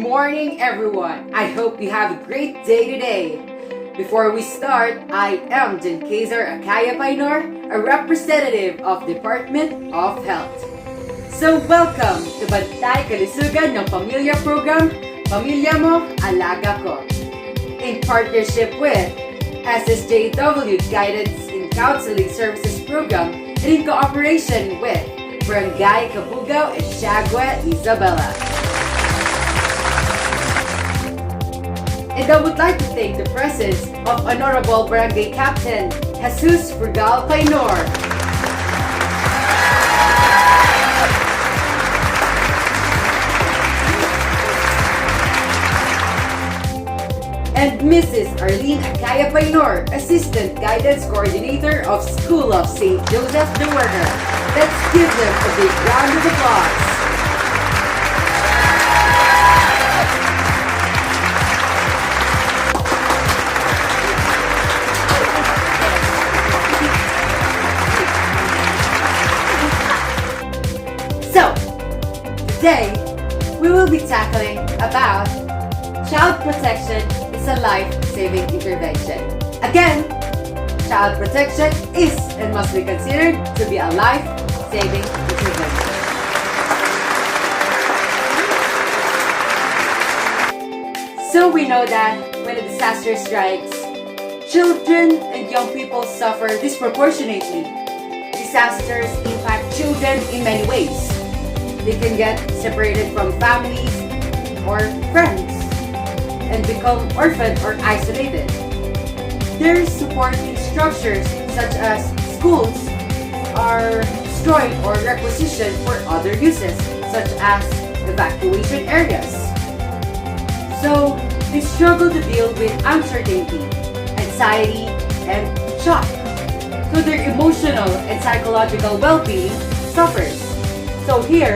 morning, everyone. I hope you have a great day today. Before we start, I am Caezar Acaya Paynor, a representative of Department of Health. So welcome to Bantay Kalusugan ng Pamilya program, Pamilya Mo, Alaga Ko. In partnership with SSJW Guidance in Counseling Services Program and in cooperation with Barangay Cabugao and Chagua, Isabela. And I would like to thank the presence of Honorable Barangay Captain Jesus Frugal Paynor. And Mrs. Arlene Acaya Paynor, Assistant Guidance Coordinator of School of St. Joseph the Worker. Let's give them a big round of applause. So, today, we will be tackling about child protection is a life-saving intervention. Again, child protection is and must be considered to be a life-saving intervention. So we know that when a disaster strikes, children and young people suffer disproportionately. Disasters impact children in many ways. They can get separated from families or friends and become orphaned or isolated. Their supporting structures, such as schools, are destroyed or requisitioned for other uses, such as evacuation areas. So, they struggle to deal with uncertainty, anxiety, and shock. So their emotional and psychological well-being suffers. So here,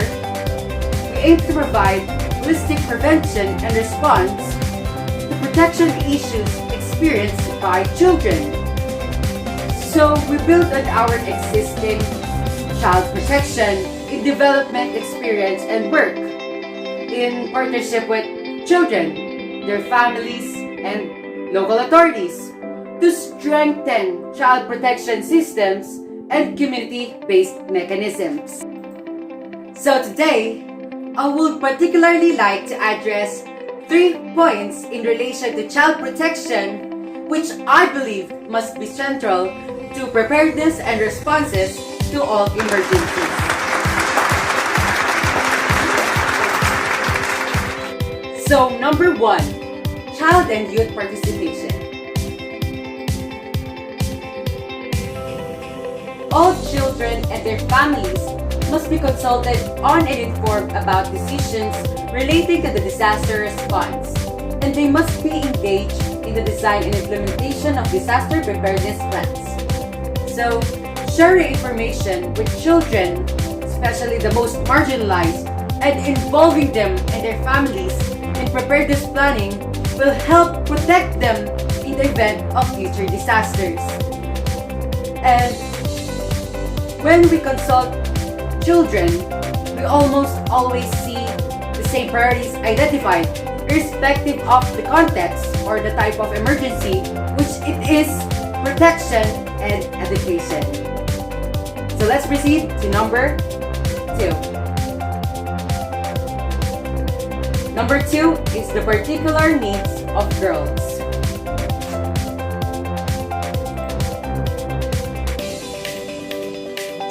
we aim to provide holistic prevention and response to protection issues experienced by children. So we build on our existing child protection in development experience and work in partnership with children, their families, and local authorities to strengthen child protection systems and community-based mechanisms. So today, I would particularly like to address 3 points in relation to child protection, which I believe must be central to preparedness and responses to all emergencies. So, number 1, child and youth participation. All children and their families must be consulted on and informed about decisions relating to the disaster response, and they must be engaged in the design and implementation of disaster preparedness plans. So, sharing information with children, especially the most marginalized, and involving them and their families in preparedness planning will help protect them in the event of future disasters. And when we consult children, we almost always see the same priorities identified, irrespective of the context or the type of emergency, which it is protection and education. So let's proceed to number 2. Number 2 is the particular needs of girls.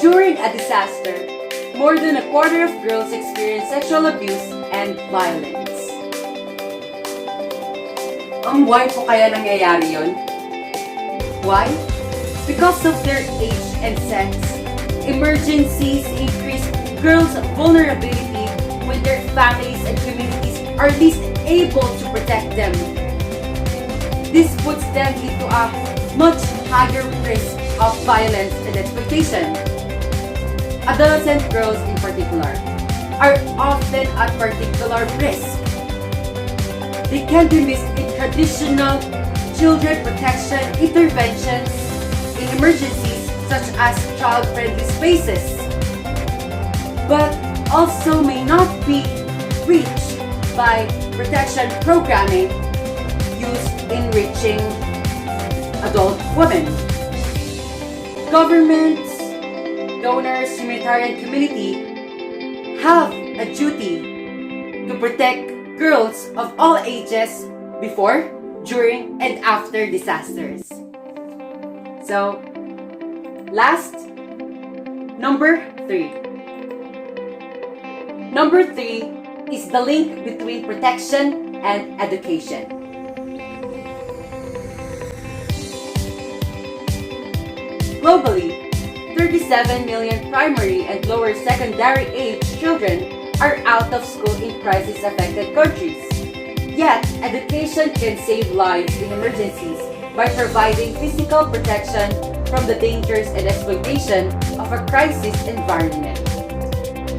During a disaster, more than a quarter of girls experience sexual abuse and violence. Why po kaya nangyayari yun? Why? Because of their age and sex, emergencies increase girls' vulnerability when their families and communities are least able to protect them. This puts them into a much higher risk of violence and exploitation. Adolescent girls in particular are often at particular risk. They can be missed in traditional children protection interventions in emergencies such as child-friendly spaces, but also may not be reached by protection programming used in reaching adult women. Governments, donors, humanitarian community have a duty to protect girls of all ages before, during, and after disasters. So, last, number 3. Number 3 is the link between protection and education. Globally, 37 million primary and lower secondary age children are out of school in crisis-affected countries. Yet, education can save lives in emergencies by providing physical protection from the dangers and exploitation of a crisis environment.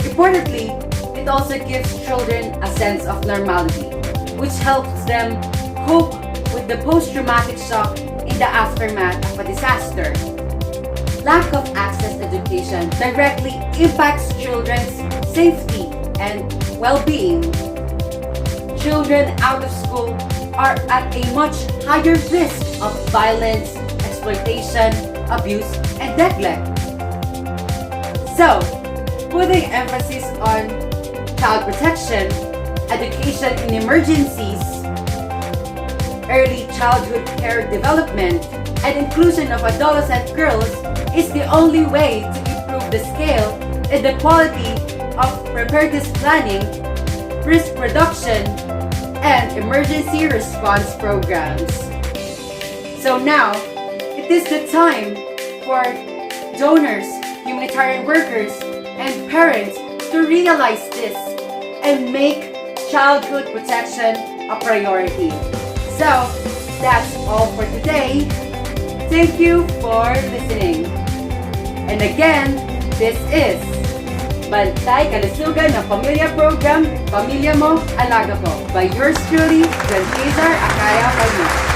Importantly, it also gives children a sense of normality, which helps them cope with the post-traumatic shock in the aftermath of a disaster. Lack of access to education directly impacts children's safety and well-being. Children out of school are at a much higher risk of violence, exploitation, abuse, and neglect. So, putting emphasis on child protection, education in emergencies, early childhood care development, and inclusion of adolescent girls is the only way to improve the scale and the quality of preparedness planning, risk reduction, and emergency response programs. So now, it is the time for donors, humanitarian workers, and parents to realize this and make childhood protection a priority. So, that's all for today. Thank you for listening. And again, this is Bantay, Kalusugan ng Pamilya Program, Pamilya Mo, Alaga Ko, by yours truly, Caezar, Acaya, Paynor.